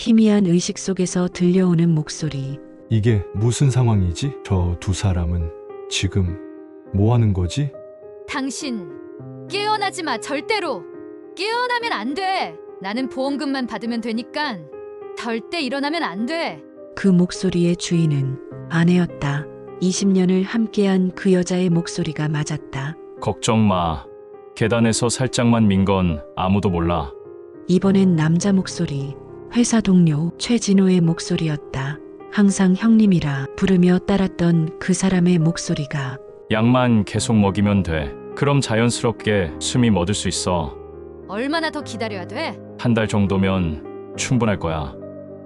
희미한 의식 속에서 들려오는 목소리. 이게 무슨 상황이지? 저 두 사람은 지금 뭐 하는 거지? 당신 깨어나지 마. 절대로 깨어나면 안 돼. 나는 보험금만 받으면 되니까 절대 일어나면 안 돼. 그 목소리의 주인은 아내였다. 20년을 함께한 그 여자의 목소리가 맞았다. 걱정 마. 계단에서 살짝만 민 건 아무도 몰라. 이번엔 남자 목소리. 회사 동료 최진호의 목소리였다. 항상 형님이라 부르며 따랐던 그 사람의 목소리가. 약만 계속 먹이면 돼. 그럼 자연스럽게 숨이 멎을 수 있어. 얼마나 더 기다려야 돼? 한 달 정도면 충분할 거야.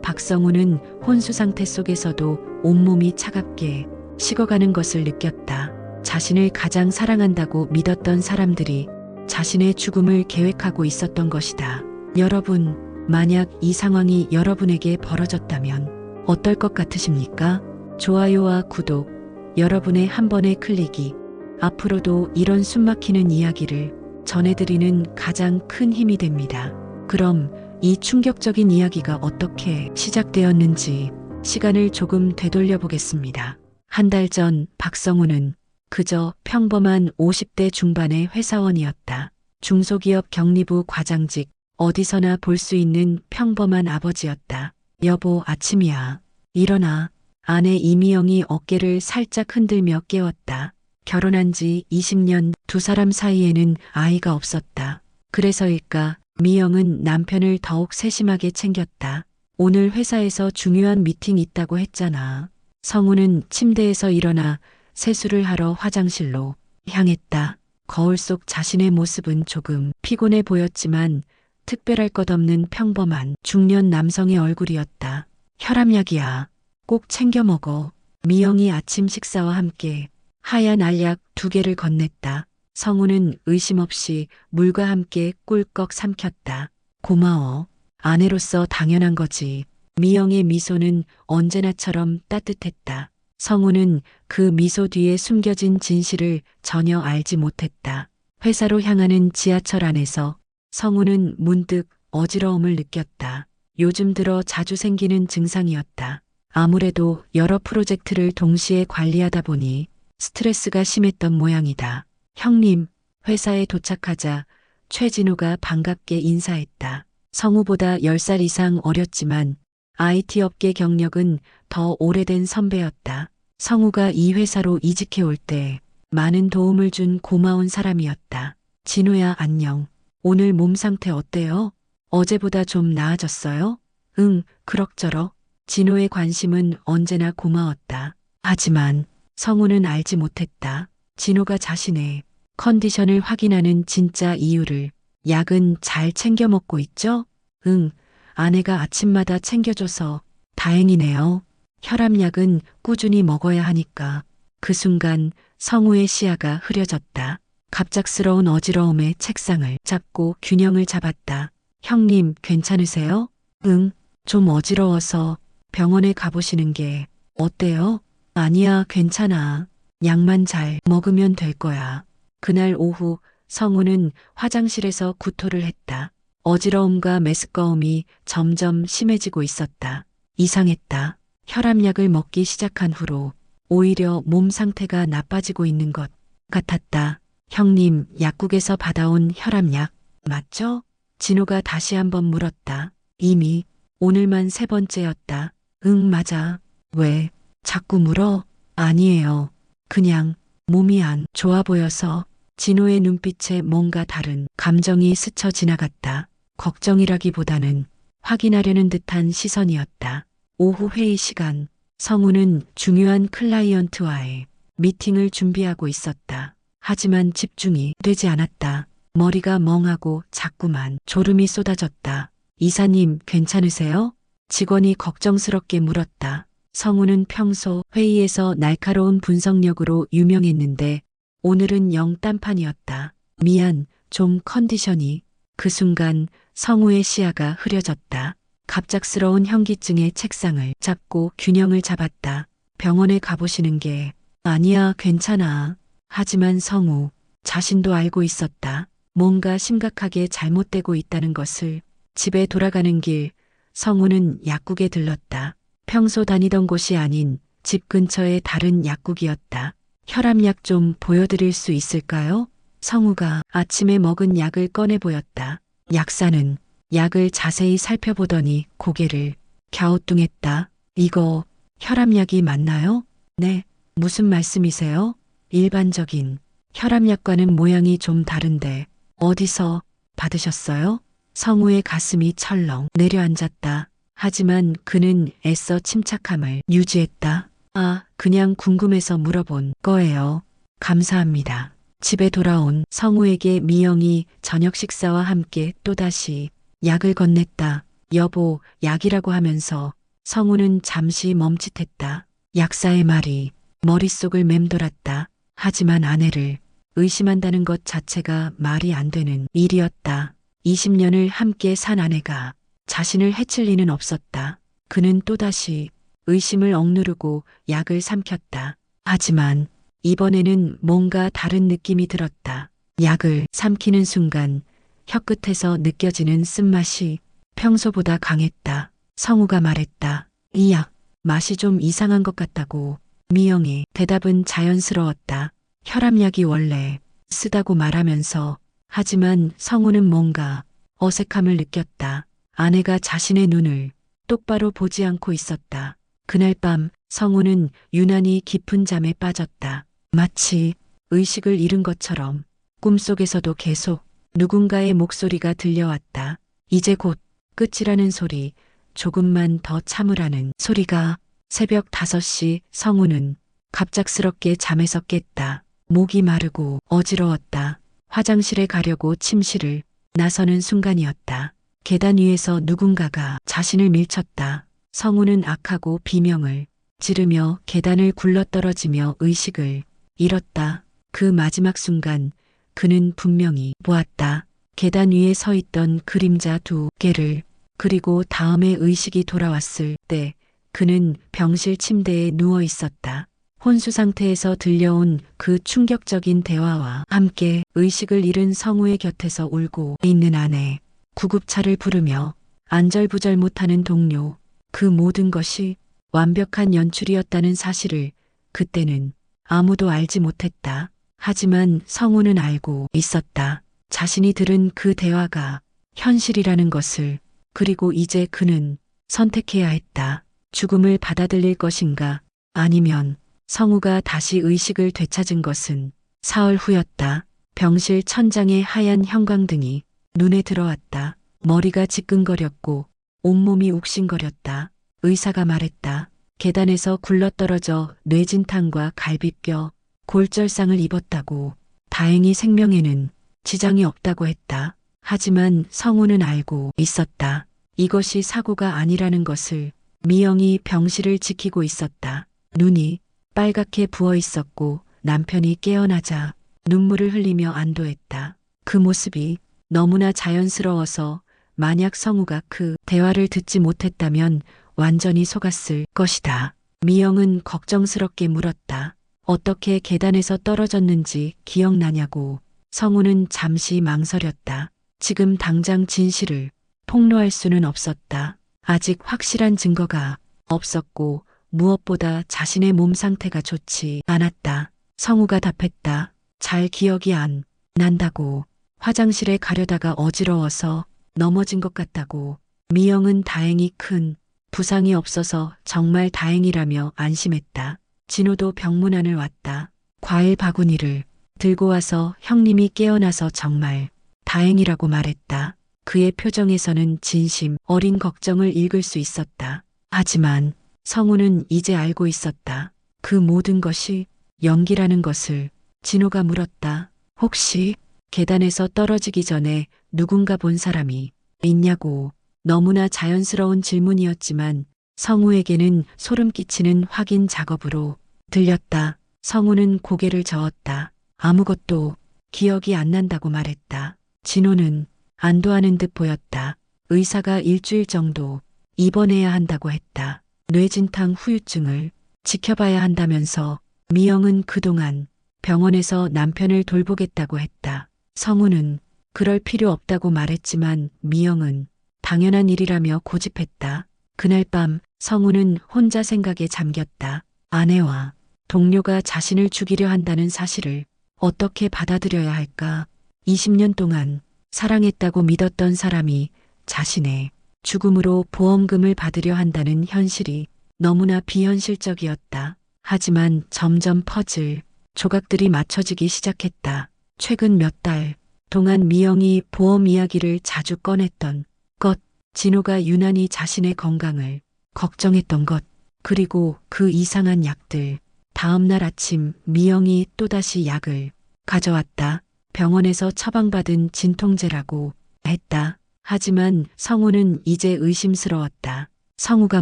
박성우는 혼수 상태 속에서도 온몸이 차갑게 식어가는 것을 느꼈다. 자신을 가장 사랑한다고 믿었던 사람들이 자신의 죽음을 계획하고 있었던 것이다. 여러분, 만약 이 상황이 여러분에게 벌어졌다면 어떨 것 같으십니까? 좋아요와 구독, 여러분의 한 번의 클릭이 앞으로도 이런 숨막히는 이야기를 전해드리는 가장 큰 힘이 됩니다. 그럼 이 충격적인 이야기가 어떻게 시작되었는지 시간을 조금 되돌려 보겠습니다. 한 달 전 박성우는 그저 평범한 50대 중반의 회사원이었다. 중소기업 격리부 과장직, 어디서나 볼 수 있는 평범한 아버지였다. 여보, 아침이야. 일어나. 아내 이미영이 어깨를 살짝 흔들며 깨웠다. 결혼한 지 20년 두 사람 사이에는 아이가 없었다. 그래서일까 미영은 남편을 더욱 세심하게 챙겼다. 오늘 회사에서 중요한 미팅 있다고 했잖아. 성우는 침대에서 일어나 세수를 하러 화장실로 향했다. 거울 속 자신의 모습은 조금 피곤해 보였지만 특별할 것 없는 평범한 중년 남성의 얼굴이었다. 혈압약이야. 꼭 챙겨 먹어. 미영이 아침 식사와 함께 하얀 알약 2개를 건넸다. 성우는 의심 없이 물과 함께 꿀꺽 삼켰다. 고마워. 아내로서 당연한 거지. 미영의 미소는 언제나처럼 따뜻했다. 성우는 그 미소 뒤에 숨겨진 진실을 전혀 알지 못했다. 회사로 향하는 지하철 안에서 성우는 문득 어지러움을 느꼈다. 요즘 들어 자주 생기는 증상이었다. 아무래도 여러 프로젝트를 동시에 관리하다 보니 스트레스가 심했던 모양이다. 형님, 회사에 도착하자 최진호가 반갑게 인사했다. 성우보다 10살 이상 어렸지만 IT 업계 경력은 더 오래된 선배였다. 성우가 이 회사로 이직해 올 때 많은 도움을 준 고마운 사람이었다. 진호야, 안녕. 오늘 몸 상태 어때요? 어제보다 좀 나아졌어요? 응, 그럭저럭. 진호의 관심은 언제나 고마웠다. 하지만 성우는 알지 못했다. 진호가 자신의 컨디션을 확인하는 진짜 이유를. 약은 잘 챙겨 먹고 있죠? 응, 아내가 아침마다 챙겨줘서 다행이네요. 혈압약은 꾸준히 먹어야 하니까. 그 순간 성우의 시야가 흐려졌다. 갑작스러운 어지러움에 책상을 잡고 균형을 잡았다. 형님, 괜찮으세요? 응, 좀 어지러워서 병원에 가보시는 게 어때요? 아니야, 괜찮아. 약만 잘 먹으면 될 거야. 그날 오후 성우는 화장실에서 구토를 했다. 어지러움과 메스꺼움이 점점 심해지고 있었다. 이상했다. 혈압약을 먹기 시작한 후로 오히려 몸 상태가 나빠지고 있는 것 같았다. 형님, 약국에서 받아온 혈압약 맞죠? 진호가 다시 한번 물었다. 이미 오늘만 3번째였다. 응, 맞아. 왜? 자꾸 물어? 아니에요. 그냥 몸이 안 좋아 보여서. 진호의 눈빛에 뭔가 다른 감정이 스쳐 지나갔다. 걱정이라기보다는 확인하려는 듯한 시선이었다. 오후 회의 시간, 성우는 중요한 클라이언트와의 미팅을 준비하고 있었다. 하지만 집중이 되지 않았다. 머리가 멍하고 자꾸만 졸음이 쏟아졌다. 이사님, 괜찮으세요? 직원이 걱정스럽게 물었다. 성우는 평소 회의에서 날카로운 분석력으로 유명했는데 오늘은 영 딴판이었다. 미안, 좀 컨디션이. 그 순간 성우의 시야가 흐려졌다. 갑작스러운 현기증에 책상을 잡고 균형을 잡았다. 병원에 가보시는 게. 아니야, 괜찮아. 하지만 성우 자신도 알고 있었다. 뭔가 심각하게 잘못되고 있다는 것을. 집에 돌아가는 길 성우는 약국에 들렀다. 평소 다니던 곳이 아닌 집 근처의 다른 약국이었다. 혈압약 좀 보여드릴 수 있을까요? 성우가 아침에 먹은 약을 꺼내 보였다. 약사는 약을 자세히 살펴보더니 고개를 갸우뚱했다. 이거 혈압약이 맞나요? 네. 무슨 말씀이세요? 일반적인 혈압약과는 모양이 좀 다른데 어디서 받으셨어요? 성우의 가슴이 철렁 내려앉았다. 하지만 그는 애써 침착함을 유지했다. 아, 그냥 궁금해서 물어본 거예요. 감사합니다. 집에 돌아온 성우에게 미영이 저녁 식사와 함께 또다시 약을 건넸다. 여보, 약이라고 하면서 성우는 잠시 멈칫했다. 약사의 말이 머릿속을 맴돌았다. 하지만 아내를 의심한다는 것 자체가 말이 안 되는 일이었다. 20년을 함께 산 아내가 자신을 해칠 리는 없었다. 그는 또다시 의심을 억누르고 약을 삼켰다. 하지만 이번에는 뭔가 다른 느낌이 들었다. 약을 삼키는 순간 혀끝에서 느껴지는 쓴맛이 평소보다 강했다. 성우가 말했다. 이 약 맛이 좀 이상한 것 같다고. 미영의 대답은 자연스러웠다. 혈압약이 원래 쓰다고 말하면서 하지만 성우는 뭔가 어색함을 느꼈다. 아내가 자신의 눈을 똑바로 보지 않고 있었다. 그날 밤 성우는 유난히 깊은 잠에 빠졌다. 마치 의식을 잃은 것처럼 꿈속에서도 계속 누군가의 목소리가 들려왔다. 이제 곧 끝이라는 소리, 조금만 더 참으라는 소리가. 새벽 5시 성우는 갑작스럽게 잠에서 깼다. 목이 마르고 어지러웠다. 화장실에 가려고 침실을 나서는 순간이었다. 계단 위에서 누군가가 자신을 밀쳤다. 성우는 악하고 비명을 지르며 계단을 굴러떨어지며 의식을 잃었다. 그 마지막 순간 그는 분명히 보았다. 계단 위에 서 있던 그림자 2개를. 그리고 다음에 의식이 돌아왔을 때 그는 병실 침대에 누워 있었다. 혼수 상태에서 들려온 그 충격적인 대화와 함께 의식을 잃은 성우의 곁에서 울고 있는 아내, 구급차를 부르며 안절부절 못하는 동료, 그 모든 것이 완벽한 연출이었다는 사실을 그때는 아무도 알지 못했다. 하지만 성우는 알고 있었다. 자신이 들은 그 대화가 현실이라는 것을. 그리고 이제 그는 선택해야 했다. 죽음을 받아들일 것인가 아니면 성우가 다시 의식을 되찾은 것은 사흘 후였다. 병실 천장에 하얀 형광등이 눈에 들어왔다. 머리가 지끈거렸고 온몸이 욱신거렸다. 의사가 말했다. 계단에서 굴러떨어져 뇌진탕과 갈비뼈, 골절상을 입었다고. 다행히 생명에는 지장이 없다고 했다. 하지만 성우는 알고 있었다. 이것이 사고가 아니라는 것을. 미영이 병실을 지키고 있었다. 눈이 빨갛게 부어 있었고 남편이 깨어나자 눈물을 흘리며 안도했다. 그 모습이 너무나 자연스러워서 만약 성우가 그 대화를 듣지 못했다면 완전히 속았을 것이다. 미영은 걱정스럽게 물었다. 어떻게 계단에서 떨어졌는지 기억나냐고. 성우는 잠시 망설였다. 지금 당장 진실을 폭로할 수는 없었다. 아직 확실한 증거가 없었고 무엇보다 자신의 몸 상태가 좋지 않았다. 성우가 답했다. 잘 기억이 안 난다고. 화장실에 가려다가 어지러워서 넘어진 것 같다고. 미영은 다행히 큰 부상이 없어서 정말 다행이라며 안심했다. 진호도 병문안을 왔다. 과일 바구니를 들고 와서 형님이 깨어나서 정말 다행이라고 말했다. 그의 표정에서는 진심 어린 걱정을 읽을 수 있었다. 하지만 성우는 이제 알고 있었다. 그 모든 것이 연기라는 것을. 진호가 물었다. 혹시 계단에서 떨어지기 전에 누군가 본 사람이 있냐고. 너무나 자연스러운 질문이었지만 성우에게는 소름 끼치는 확인 작업으로 들렸다. 성우는 고개를 저었다. 아무것도 기억이 안 난다고 말했다. 진호는 안도하는 듯 보였다. 의사가 일주일 정도 입원해야 한다고 했다. 뇌진탕 후유증을 지켜봐야 한다면서. 미영은 그동안 병원에서 남편을 돌보겠다고 했다. 성우는 그럴 필요 없다고 말했지만 미영은 당연한 일이라며 고집했다. 그날 밤 성우는 혼자 생각에 잠겼다. 아내와 동료가 자신을 죽이려 한다는 사실을 어떻게 받아들여야 할까? 20년 동안 사랑했다고 믿었던 사람이 자신의 죽음으로 보험금을 받으려 한다는 현실이 너무나 비현실적이었다. 하지만 점점 퍼즐 조각들이 맞춰지기 시작했다. 최근 몇 달 동안 미영이 보험 이야기를 자주 꺼냈던 것, 진호가 유난히 자신의 건강을 걱정했던 것, 그리고 그 이상한 약들. 다음 날 아침 미영이 또다시 약을 가져왔다. 병원에서 처방받은 진통제라고 했다. 하지만 성우는 이제 의심스러웠다. 성우가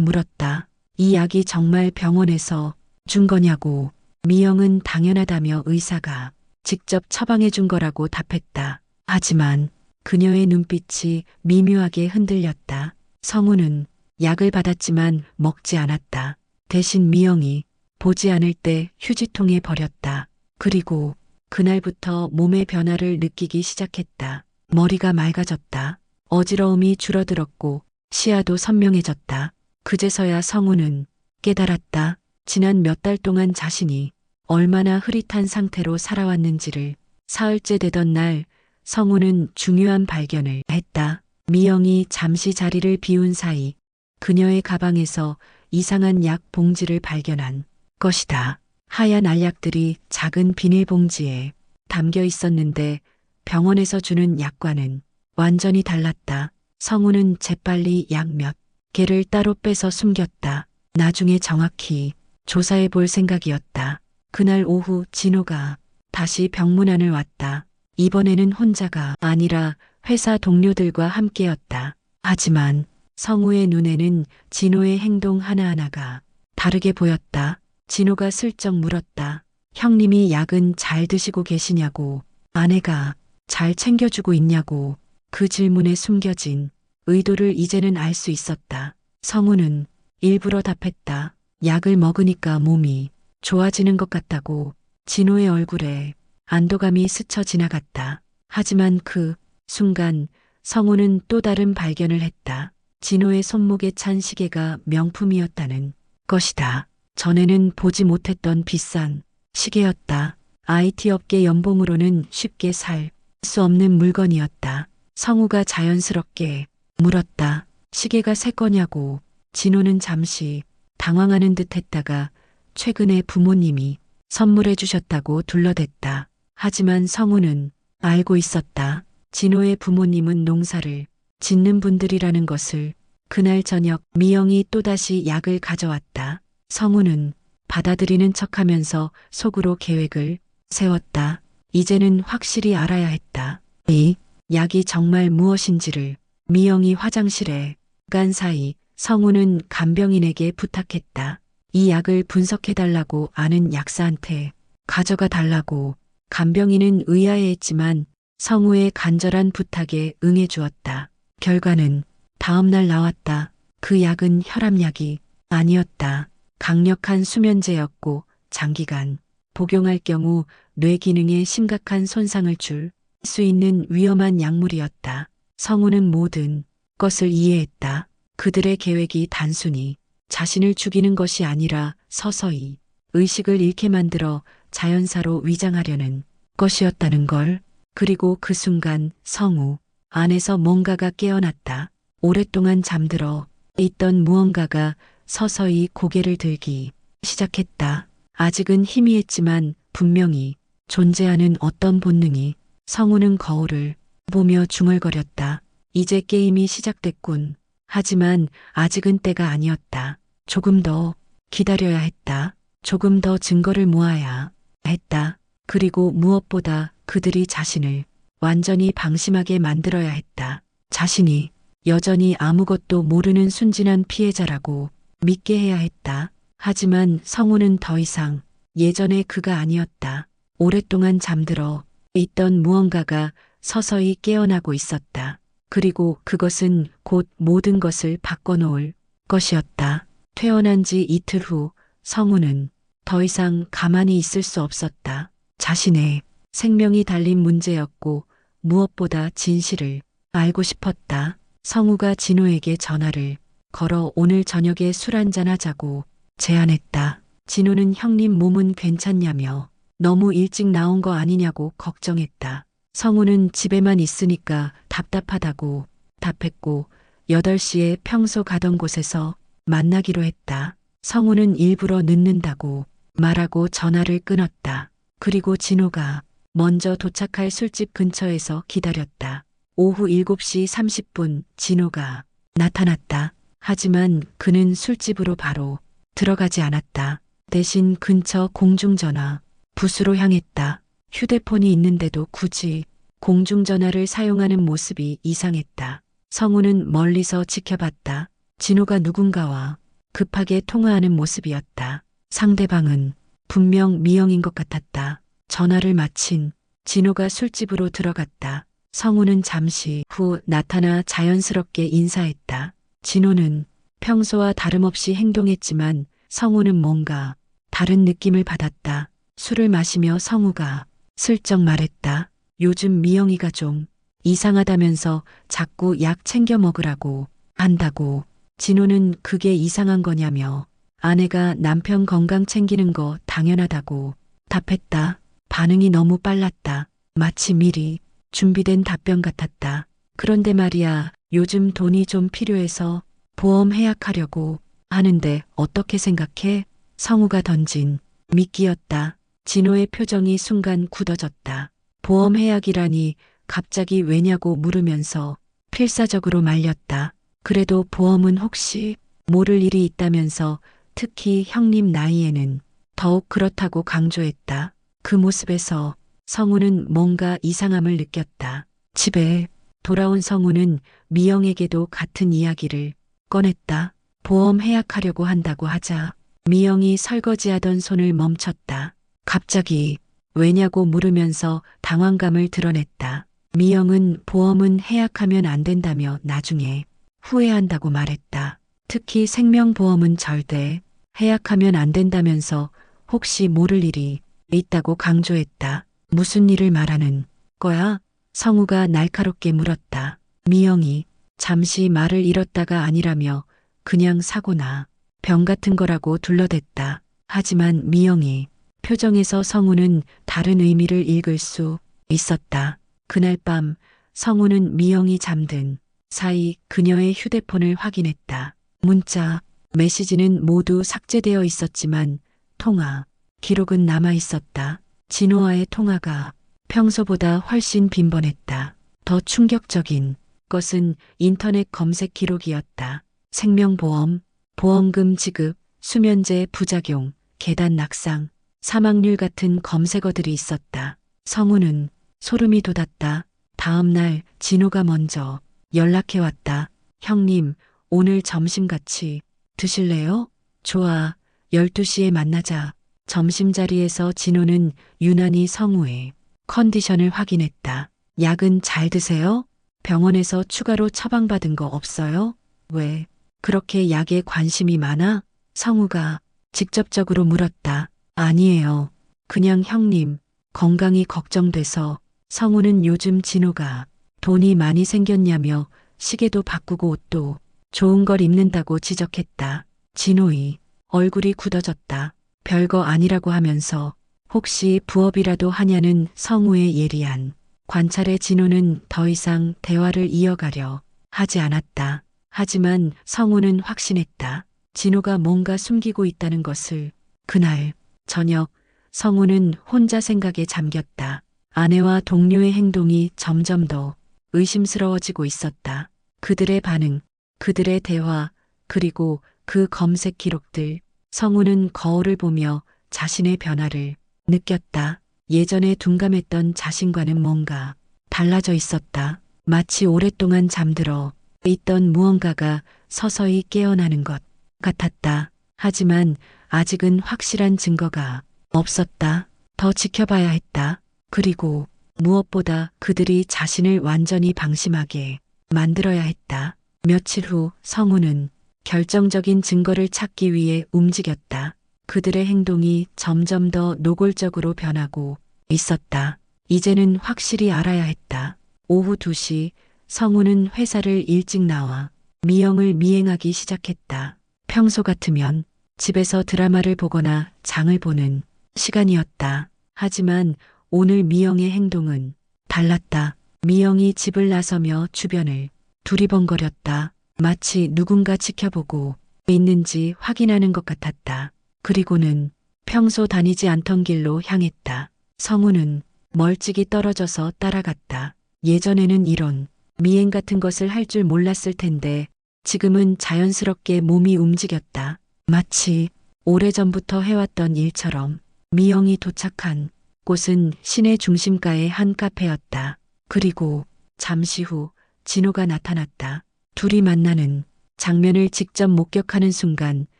물었다. 이 약이 정말 병원에서 준 거냐고. 미영은 당연하다며 의사가 직접 처방해 준 거라고 답했다. 하지만 그녀의 눈빛이 미묘하게 흔들렸다. 성우는 약을 받았지만 먹지 않았다. 대신 미영이 보지 않을 때 휴지통에 버렸다. 그리고 그날부터 몸의 변화를 느끼기 시작했다. 머리가 맑아졌다. 어지러움이 줄어들었고 시야도 선명해졌다. 그제서야 성우는 깨달았다. 지난 몇 달 동안 자신이 얼마나 흐릿한 상태로 살아왔는지를. 사흘째 되던 날 성우는 중요한 발견을 했다. 미영이 잠시 자리를 비운 사이 그녀의 가방에서 이상한 약 봉지를 발견한 것이다. 하얀 알약들이 작은 비닐봉지에 담겨 있었는데 병원에서 주는 약과는 완전히 달랐다. 성우는 재빨리 약 몇 개를 따로 빼서 숨겼다. 나중에 정확히 조사해 볼 생각이었다. 그날 오후 진호가 다시 병문안을 왔다. 이번에는 혼자가 아니라 회사 동료들과 함께였다. 하지만 성우의 눈에는 진호의 행동 하나하나가 다르게 보였다. 진호가 슬쩍 물었다. 형님이 약은 잘 드시고 계시냐고, 아내가 잘 챙겨주고 있냐고. 그 질문에 숨겨진 의도를 이제는 알 수 있었다. 성우는 일부러 답했다. 약을 먹으니까 몸이 좋아지는 것 같다고. 진호의 얼굴에 안도감이 스쳐 지나갔다. 하지만 그 순간 성우는 또 다른 발견을 했다. 진호의 손목에 찬 시계가 명품이었다는 것이다. 전에는 보지 못했던 비싼 시계였다. IT 업계 연봉으로는 쉽게 살 수 없는 물건이었다. 성우가 자연스럽게 물었다. 시계가 새 거냐고. 진호는 잠시 당황하는 듯 했다가 최근에 부모님이 선물해 주셨다고 둘러댔다. 하지만 성우는 알고 있었다. 진호의 부모님은 농사를 짓는 분들이라는 것을. 그날 저녁 미영이 또다시 약을 가져왔다. 성우는 받아들이는 척하면서 속으로 계획을 세웠다. 이제는 확실히 알아야 했다. 이 약이 정말 무엇인지를. 미영이 화장실에 간 사이 성우는 간병인에게 부탁했다. 이 약을 분석해달라고 아는 약사한테 가져가 달라고. 간병인은 의아해했지만 성우의 간절한 부탁에 응해주었다. 결과는 다음날 나왔다. 그 약은 혈압약이 아니었다. 강력한 수면제였고 장기간 복용할 경우 뇌 기능에 심각한 손상을 줄 수 있는 위험한 약물이었다. 성우는 모든 것을 이해했다. 그들의 계획이 단순히 자신을 죽이는 것이 아니라 서서히 의식을 잃게 만들어 자연사로 위장하려는 것이었다는 걸. 그리고 그 순간 성우 안에서 뭔가가 깨어났다. 오랫동안 잠들어 있던 무언가가 서서히 고개를 들기 시작했다. 아직은 희미했지만 분명히 존재하는 어떤 본능이. 성우는 거울을 보며 중얼거렸다. 이제 게임이 시작됐군. 하지만 아직은 때가 아니었다. 조금 더 기다려야 했다. 조금 더 증거를 모아야 했다. 그리고 무엇보다 그들이 자신을 완전히 방심하게 만들어야 했다. 자신이 여전히 아무것도 모르는 순진한 피해자라고 믿게 해야 했다. 하지만 성우는 더 이상 예전의 그가 아니었다. 오랫동안 잠들어 있던 무언가가 서서히 깨어나고 있었다. 그리고 그것은 곧 모든 것을 바꿔놓을 것이었다. 퇴원한 지 이틀 후 성우는 더 이상 가만히 있을 수 없었다. 자신의 생명이 달린 문제였고 무엇보다 진실을 알고 싶었다. 성우가 진호에게 전화를 걸어 오늘 저녁에 술 한잔 하자고 제안했다. 진호는 형님 몸은 괜찮냐며 너무 일찍 나온 거 아니냐고 걱정했다. 성우는 집에만 있으니까 답답하다고 답했고 8시에 평소 가던 곳에서 만나기로 했다. 성우는 일부러 늦는다고 말하고 전화를 끊었다. 그리고 진호가 먼저 도착할 술집 근처에서 기다렸다. 오후 7시 30분 진호가 나타났다. 하지만 그는 술집으로 바로 들어가지 않았다. 대신 근처 공중전화 부스로 향했다. 휴대폰이 있는데도 굳이 공중전화를 사용하는 모습이 이상했다. 성우는 멀리서 지켜봤다. 진호가 누군가와 급하게 통화하는 모습이었다. 상대방은 분명 미영인 것 같았다. 전화를 마친 진호가 술집으로 들어갔다. 성우는 잠시 후 나타나 자연스럽게 인사했다. 진호는 평소와 다름없이 행동했지만 성우는 뭔가 다른 느낌을 받았다. 술을 마시며 성우가 슬쩍 말했다. 요즘 미영이가 좀 이상하다면서 자꾸 약 챙겨 먹으라고 한다고. 진호는 그게 이상한 거냐며 아내가 남편 건강 챙기는 거 당연하다고 답했다. 반응이 너무 빨랐다. 마치 미리 준비된 답변 같았다. 그런데 말이야, 요즘 돈이 좀 필요해서 보험 해약하려고 하는데 어떻게 생각해? 성우가 던진 미끼였다. 진호의 표정이 순간 굳어졌다. 보험 해약이라니 갑자기 왜냐고 물으면서 필사적으로 말렸다. 그래도 보험은 혹시 모를 일이 있다면서 특히 형님 나이에는 더욱 그렇다고 강조했다. 그 모습에서 성우는 뭔가 이상함을 느꼈다. 집에 돌아온 성우는 미영에게도 같은 이야기를 꺼냈다. 보험 해약하려고 한다고 하자 미영이 설거지하던 손을 멈췄다. 갑자기 왜냐고 물으면서 당황감을 드러냈다. 미영은 보험은 해약하면 안 된다며 나중에 후회한다고 말했다. 특히 생명보험은 절대 해약하면 안 된다면서 혹시 모를 일이 있다고 강조했다. 무슨 일을 말하는 거야? 성우가 날카롭게 물었다. 미영이 잠시 말을 잃었다가 아니라며 그냥 사고나 병 같은 거라고 둘러댔다. 하지만 미영이 표정에서 성우는 다른 의미를 읽을 수 있었다. 그날 밤 성우는 미영이 잠든 사이 그녀의 휴대폰을 확인했다. 문자, 메시지는 모두 삭제되어 있었지만 통화 기록은 남아 있었다. 진호와의 통화가 평소보다 훨씬 빈번했다. 더 충격적인 것은 인터넷 검색 기록이었다. 생명보험, 보험금 지급, 수면제 부작용, 계단 낙상, 사망률 같은 검색어들이 있었다. 성우는 소름이 돋았다. 다음 날 진호가 먼저 연락해왔다. 형님, 오늘 점심 같이 드실래요? 좋아. 12시에 만나자. 점심자리에서 진호는 유난히 성우의 컨디션을 확인했다. 약은 잘 드세요? 병원에서 추가로 처방받은 거 없어요? 왜 그렇게 약에 관심이 많아? 성우가 직접적으로 물었다. 아니에요. 그냥 형님 건강이 걱정돼서. 성우는 요즘 진호가 돈이 많이 생겼냐며 시계도 바꾸고 옷도 좋은 걸 입는다고 지적했다. 진호의 얼굴이 굳어졌다. 별거 아니라고 하면서 혹시 부업이라도 하냐는 성우의 예리한 관찰에 진호는 더 이상 대화를 이어가려 하지 않았다. 하지만 성우는 확신했다. 진호가 뭔가 숨기고 있다는 것을. 그날 저녁 성우는 혼자 생각에 잠겼다. 아내와 동료의 행동이 점점 더 의심스러워지고 있었다. 그들의 반응, 그들의 대화, 그리고 그 검색 기록들. 성우는 거울을 보며 자신의 변화를 느꼈다. 예전에 둔감했던 자신과는 뭔가 달라져 있었다. 마치 오랫동안 잠들어 있던 무언가가 서서히 깨어나는 것 같았다. 하지만 아직은 확실한 증거가 없었다. 더 지켜봐야 했다. 그리고 무엇보다 그들이 자신을 완전히 방심하게 만들어야 했다. 며칠 후 성우는 결정적인 증거를 찾기 위해 움직였다. 그들의 행동이 점점 더 노골적으로 변하고 있었다. 이제는 확실히 알아야 했다. 오후 2시 성우는 회사를 일찍 나와 미영을 미행하기 시작했다. 평소 같으면 집에서 드라마를 보거나 장을 보는 시간이었다. 하지만 오늘 미영의 행동은 달랐다. 미영이 집을 나서며 주변을 두리번거렸다. 마치 누군가 지켜보고 있는지 확인하는 것 같았다. 그리고는 평소 다니지 않던 길로 향했다. 성우는 멀찍이 떨어져서 따라갔다. 예전에는 이런 미행 같은 것을 할 줄 몰랐을 텐데 지금은 자연스럽게 몸이 움직였다. 마치 오래전부터 해왔던 일처럼. 미영이 도착한 곳은 시내 중심가의 한 카페였다. 그리고 잠시 후 진호가 나타났다. 둘이 만나는 장면을 직접 목격하는 순간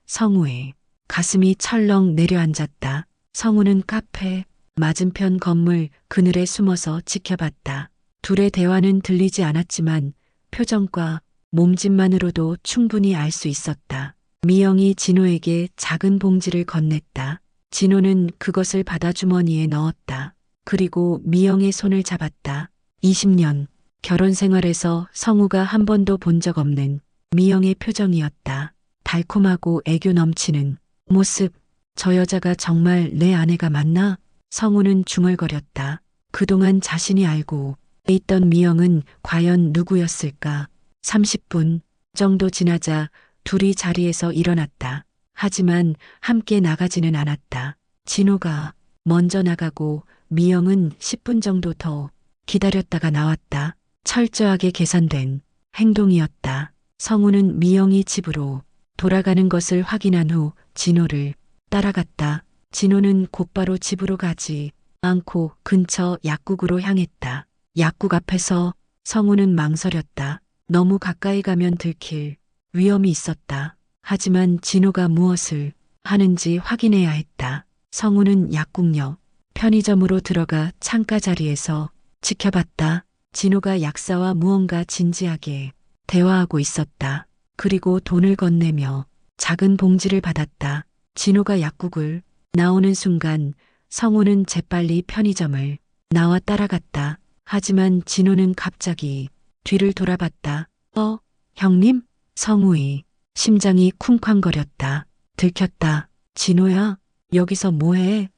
성우의 가슴이 철렁 내려앉았다. 성우는 카페 맞은편 건물 그늘에 숨어서 지켜봤다. 둘의 대화는 들리지 않았지만 표정과 몸짓만으로도 충분히 알 수 있었다. 미영이 진호에게 작은 봉지를 건넸다. 진호는 그것을 받아 주머니에 넣었다. 그리고 미영의 손을 잡았다. 20년 결혼 생활에서 성우가 한 번도 본 적 없는 미영의 표정이었다. 달콤하고 애교 넘치는 모습. 저 여자가 정말 내 아내가 맞나? 성우는 중얼거렸다. 그동안 자신이 알고 있던 미영은 과연 누구였을까? 30분 정도 지나자 둘이 자리에서 일어났다. 하지만 함께 나가지는 않았다. 진호가 먼저 나가고 미영은 10분 정도 더 기다렸다가 나왔다. 철저하게 계산된 행동이었다. 성우는 미영이 집으로 돌아가는 것을 확인한 후 진호를 따라갔다. 진호는 곧바로 집으로 가지 않고 근처 약국으로 향했다. 약국 앞에서 성우는 망설였다. 너무 가까이 가면 들킬 위험이 있었다. 하지만 진호가 무엇을 하는지 확인해야 했다. 성우는 약국역 편의점으로 들어가 창가 자리에서 지켜봤다. 진호가 약사와 무언가 진지하게 대화하고 있었다. 그리고 돈을 건네며 작은 봉지를 받았다. 진호가 약국을 나오는 순간 성우는 재빨리 편의점을 나와 따라갔다. 하지만 진호는 갑자기 뒤를 돌아봤다. 형님? 성우의 심장이 쿵쾅거렸다. 들켰다. 진호야, 여기서 뭐해?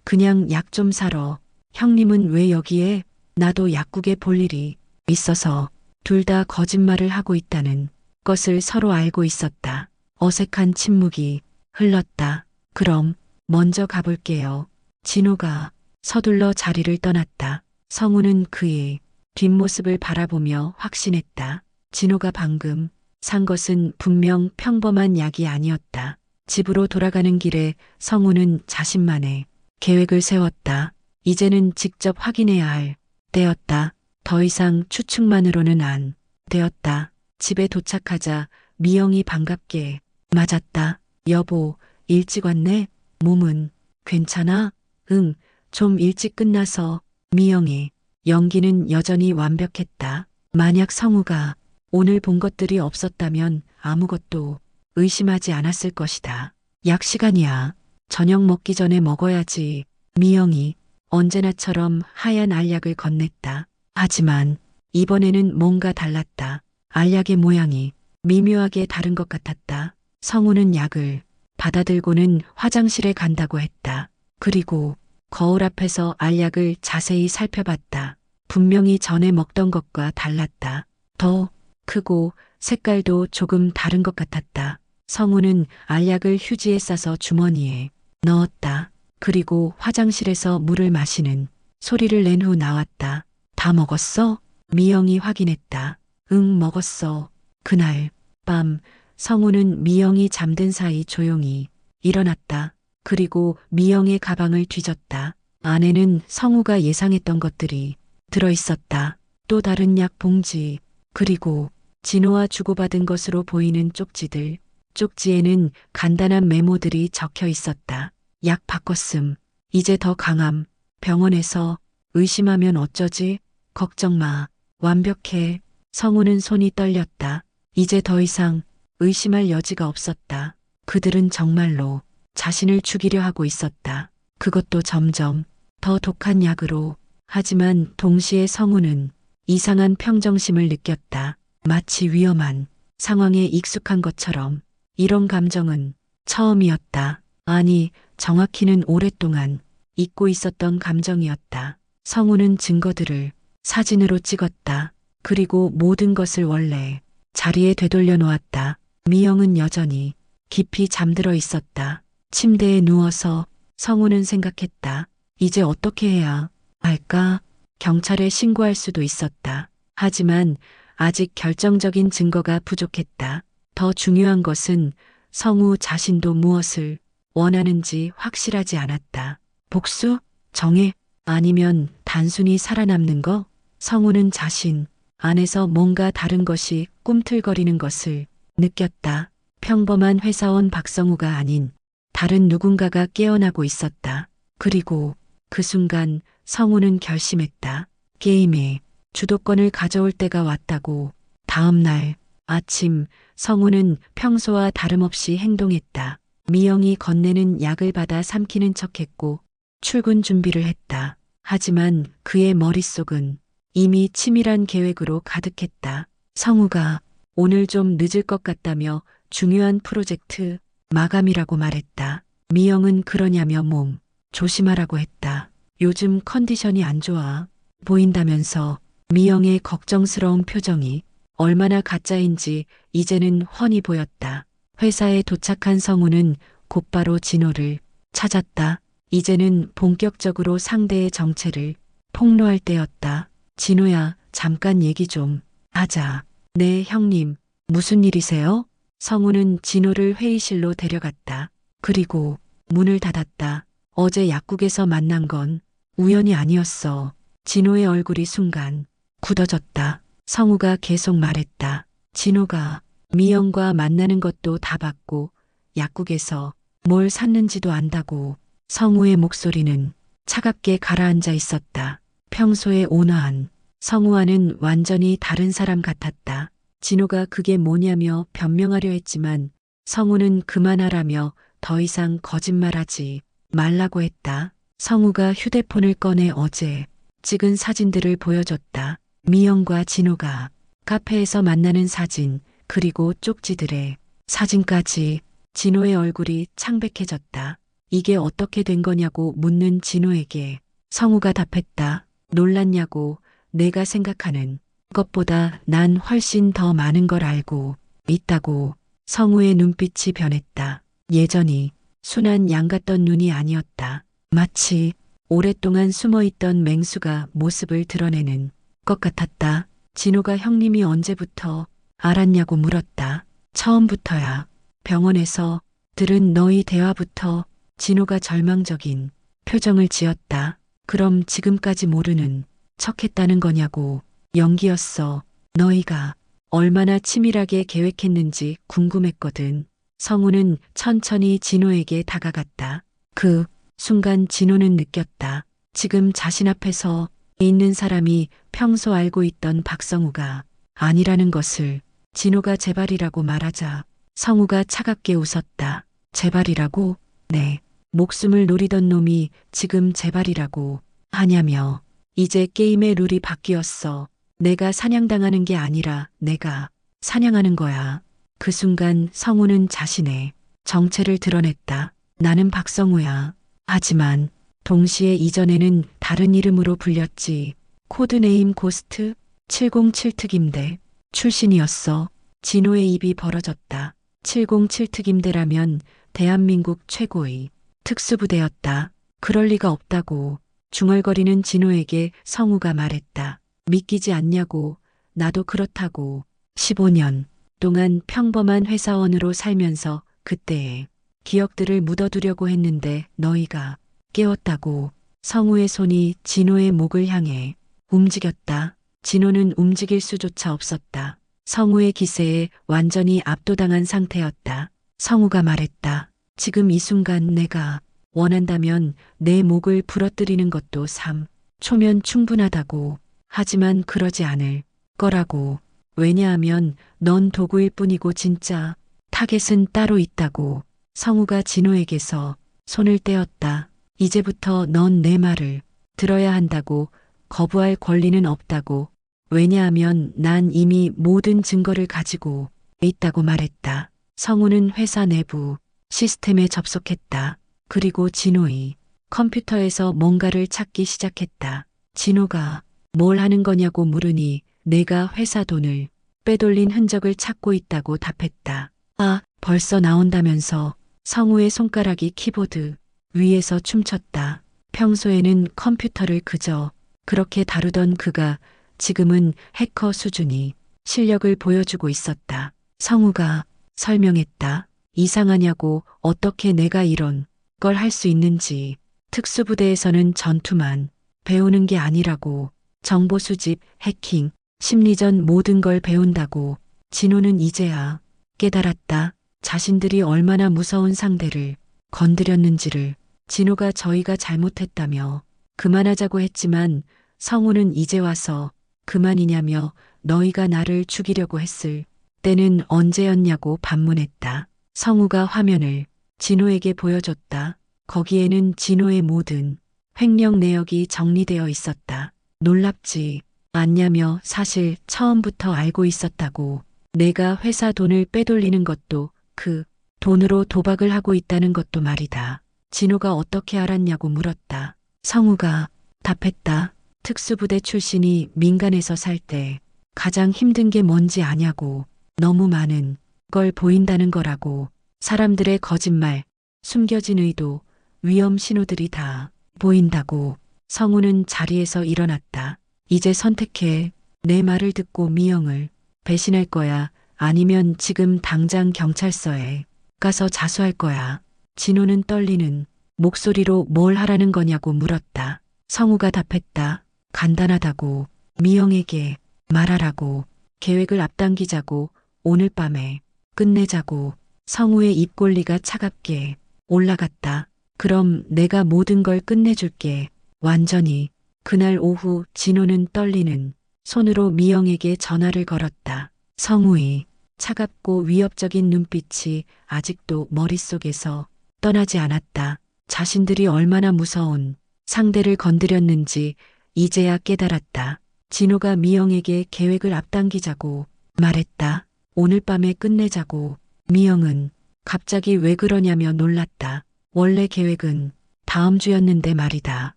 그냥 약 좀 사러. 형님은 왜 여기에? 나도 약국에 볼 일이 있어서. 둘 다 거짓말을 하고 있다는 것을 서로 알고 있었다. 어색한 침묵이 흘렀다. 그럼 먼저 가볼게요. 진호가 서둘러 자리를 떠났다. 성우는 그의 뒷모습을 바라보며 확신했다. 진호가 방금 산 것은 분명 평범한 약이 아니었다. 집으로 돌아가는 길에 성우는 자신만의 계획을 세웠다. 이제는 직접 확인해야 할 때였다. 더 이상 추측만으로는 안 되었다. 집에 도착하자 미영이 반갑게 맞았다. 여보, 일찍 왔네? 몸은 괜찮아? 응, 좀 일찍 끝나서. 미영의 연기는 여전히 완벽했다. 만약 성우가 오늘 본 것들이 없었다면 아무것도 의심하지 않았을 것이다. 약 시간이야. 저녁 먹기 전에 먹어야지. 미영이 언제나처럼 하얀 알약을 건넸다. 하지만 이번에는 뭔가 달랐다. 알약의 모양이 미묘하게 다른 것 같았다. 성우는 약을 받아들고는 화장실에 간다고 했다. 그리고 거울 앞에서 알약을 자세히 살펴봤다. 분명히 전에 먹던 것과 달랐다. 더 크고 색깔도 조금 다른 것 같았다. 성우는 알약을 휴지에 싸서 주머니에 넣었다. 그리고 화장실에서 물을 마시는 소리를 낸 후 나왔다. 다 먹었어? 미영이 확인했다. 응, 먹었어. 그날 밤 성우는 미영이 잠든 사이 조용히 일어났다. 그리고 미영의 가방을 뒤졌다. 안에는 성우가 예상했던 것들이 들어있었다. 또 다른 약 봉지, 그리고 진호와 주고받은 것으로 보이는 쪽지들. 쪽지에는 간단한 메모들이 적혀 있었다. 약 바꿨음. 이제 더 강함. 병원에서 의심하면 어쩌지? 걱정 마. 완벽해. 성우는 손이 떨렸다. 이제 더 이상 의심할 여지가 없었다. 그들은 정말로 자신을 죽이려 하고 있었다. 그것도 점점 더 독한 약으로. 하지만 동시에 성우는 이상한 평정심을 느꼈다. 마치 위험한 상황에 익숙한 것처럼. 이런 감정은 처음이었다. 아니, 정확히는 오랫동안 잊고 있었던 감정이었다. 성우는 증거들을 사진으로 찍었다. 그리고 모든 것을 원래 자리에 되돌려 놓았다. 미영은 여전히 깊이 잠들어 있었다. 침대에 누워서 성우는 생각했다. 이제 어떻게 해야 할까? 경찰에 신고할 수도 있었다. 하지만 아직 결정적인 증거가 부족했다. 더 중요한 것은 성우 자신도 무엇을 원하는지 확실하지 않았다. 복수? 정해? 아니면 단순히 살아남는 거? 성우는 자신 안에서 뭔가 다른 것이 꿈틀거리는 것을 느꼈다. 평범한 회사원 박성우가 아닌 다른 누군가가 깨어나고 있었다. 그리고 그 순간 성우는 결심했다. 게임의 주도권을 가져올 때가 왔다고. 다음 날 아침 성우는 평소와 다름없이 행동했다. 미영이 건네는 약을 받아 삼키는 척했고 출근 준비를 했다. 하지만 그의 머릿속은 이미 치밀한 계획으로 가득했다. 성우가 오늘 좀 늦을 것 같다며 중요한 프로젝트 마감이라고 말했다. 미영은 그러냐며 몸 조심하라고 했다. 요즘 컨디션이 안 좋아 보인다면서. 미영의 걱정스러운 표정이 얼마나 가짜인지 이제는 훤히 보였다. 회사에 도착한 성우는 곧바로 진호를 찾았다. 이제는 본격적으로 상대의 정체를 폭로할 때였다. 진호야, 잠깐 얘기 좀 하자. 네, 형님. 무슨 일이세요? 성우는 진호를 회의실로 데려갔다. 그리고 문을 닫았다. 어제 약국에서 만난 건 우연이 아니었어. 진호의 얼굴이 순간 굳어졌다. 성우가 계속 말했다. 진호가 미영과 만나는 것도 다 봤고 약국에서 뭘 샀는지도 안다고. 성우의 목소리는 차갑게 가라앉아 있었다. 평소에 온화한 성우와는 완전히 다른 사람 같았다. 진호가 그게 뭐냐며 변명하려 했지만 성우는 그만하라며 더 이상 거짓말하지 말라고 했다. 성우가 휴대폰을 꺼내 어제 찍은 사진들을 보여줬다. 미영과 진호가 카페에서 만나는 사진, 그리고 쪽지들의 사진까지. 진호의 얼굴이 창백해졌다. 이게 어떻게 된 거냐고 묻는 진호에게 성우가 답했다. 놀랐냐고. 내가 생각하는 것보다 난 훨씬 더 많은 걸 알고 있다고. 성우의 눈빛이 변했다. 예전이 순한 양 같던 눈이 아니었다. 마치 오랫동안 숨어있던 맹수가 모습을 드러내는 것 같았다. 진호가 형님이 언제부터 알았냐고 물었다. 처음부터야. 병원에서 들은 너희 대화부터. 진호가 절망적인 표정을 지었다. 그럼 지금까지 모르는 척했다는 거냐고. 연기였어. 너희가 얼마나 치밀하게 계획했는지 궁금했거든. 성우는 천천히 진호에게 다가갔다. 그 순간 진호는 느꼈다. 지금 자신 앞에서 있는 사람이 평소 알고 있던 박성우가 아니라는 것을. 진호가 제발이라고 말하자 성우가 차갑게 웃었다. 제발이라고? 네. 목숨을 노리던 놈이 지금 제발이라고 하냐며. 이제 게임의 룰이 바뀌었어. 내가 사냥당하는 게 아니라 내가 사냥하는 거야. 그 순간 성우는 자신의 정체를 드러냈다. 나는 박성우야. 하지만 동시에 이전에는 다른 이름으로 불렸지. 코드네임 고스트 707특임대 출신이었어. 진호의 입이 벌어졌다. 707특임대라면 대한민국 최고의 특수부대였다. 그럴 리가 없다고. 중얼거리는 진호에게 성우가 말했다. 믿기지 않냐고. 나도 그렇다고. 15년 동안 평범한 회사원으로 살면서 그때의 기억들을 묻어두려고 했는데 너희가 깨웠다고. 성우의 손이 진호의 목을 향해 움직였다. 진호는 움직일 수조차 없었다. 성우의 기세에 완전히 압도당한 상태였다. 성우가 말했다. 지금 이 순간 내가 원한다면 내 목을 부러뜨리는 것도 3초면 충분하다고. 하지만 그러지 않을 거라고. 왜냐하면 넌 도구일 뿐이고 진짜 타겟은 따로 있다고. 성우가 진호에게서 손을 떼었다. 이제부터 넌 내 말을 들어야 한다고. 거부할 권리는 없다고. 왜냐하면 난 이미 모든 증거를 가지고 있다고 말했다. 성우는 회사 내부 시스템에 접속했다. 그리고 진호의 컴퓨터에서 뭔가를 찾기 시작했다. 진호가 뭘 하는 거냐고 물으니 내가 회사 돈을 빼돌린 흔적을 찾고 있다고 답했다. 아, 벌써 나온다면서 성우의 손가락이 키보드 위에서 춤췄다. 평소에는 컴퓨터를 그저 그렇게 다루던 그가 지금은 해커 수준이 실력을 보여주고 있었다. 성우가 설명했다. 이상하냐고, 어떻게 내가 이런 걸 할 수 있는지. 특수부대에서는 전투만 배우는 게 아니라고. 정보 수집, 해킹, 심리전 모든 걸 배운다고. 진호는 이제야 깨달았다. 자신들이 얼마나 무서운 상대를 건드렸는지를. 진호가 저희가 잘못했다며 그만하자고 했지만 성우는 이제 와서 그만이냐며 너희가 나를 죽이려고 했을 때는 언제였냐고 반문했다. 성우가 화면을 진호에게 보여줬다. 거기에는 진호의 모든 횡령 내역이 정리되어 있었다. 놀랍지 않냐며 사실 처음부터 알고 있었다고. 내가 회사 돈을 빼돌리는 것도 그 돈으로 도박을 하고 있다는 것도 말이다. 진호가 어떻게 알았냐고 물었다. 성우가 답했다. 특수부대 출신이 민간에서 살 때 가장 힘든 게 뭔지 아냐고. 너무 많은 걸 보인다는 거라고. 사람들의 거짓말, 숨겨진 의도, 위험 신호들이 다 보인다고. 성우는 자리에서 일어났다. 이제 선택해. 내 말을 듣고 미영을 배신할 거야. 아니면 지금 당장 경찰서에 가서 자수할 거야. 진호는 떨리는 목소리로 뭘 하라는 거냐고 물었다. 성우가 답했다. 간단하다고. 미영에게 말하라고. 계획을 앞당기자고. 오늘 밤에 끝내자고. 성우의 입꼬리가 차갑게 올라갔다. 그럼 내가 모든 걸 끝내줄게. 완전히. 그날 오후 진호는 떨리는 손으로 미영에게 전화를 걸었다. 성우의 차갑고 위협적인 눈빛이 아직도 머릿속에서 떠나지 않았다. 자신들이 얼마나 무서운 상대를 건드렸는지 이제야 깨달았다. 진호가 미영에게 계획을 앞당기자고 말했다. 오늘 밤에 끝내자고. 미영은 갑자기 왜 그러냐며 놀랐다. 원래 계획은 다음 주였는데 말이다.